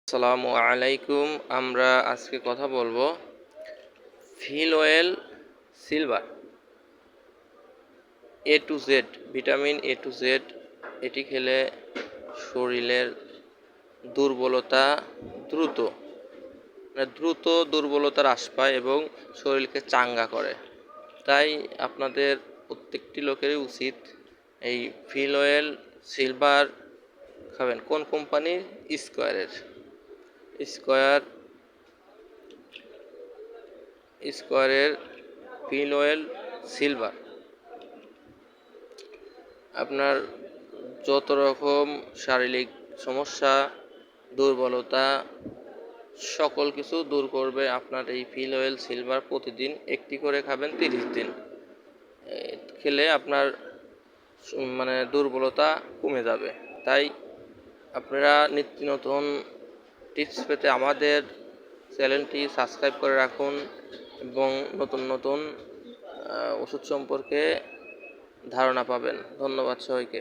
আসসালামু আলাইকুম। আমরা আজকে কথা বলবো Filwel silver A to Z, vitamin A to Z। এটি খেলে শরীরের দুর্বলতা দ্রুত দুর্বলতা হ্রাস পায় এবং শরীরকে চাঙ্গা করে। তাই আপনাদের প্রত্যেকটি লোকেরই উচিত এই ফিল অয়েল সিলভার খাবেন। কোন কোম্পানির? স্কোয়ারের ফিল অয়েল সিলভার। আপনার যত রকম শারীরিক সমস্যা, দুর্বলতা সকল কিছু দূর করবে আপনার এই ফিল অয়েল সিলভার। প্রতিদিন একটি করে খাবেন 30 দিন। খেলে আপনার দুর্বলতা কমে যাবে। তাই আপনারা নিত্য নতুন টিপস পেতে আমাদের চ্যানেলটি সাবস্ক্রাইব করে রাখুন এবং নতুন নতুন ওষুধ সম্পর্কে ধারণা পাবেন। ধন্যবাদ সবাইকে।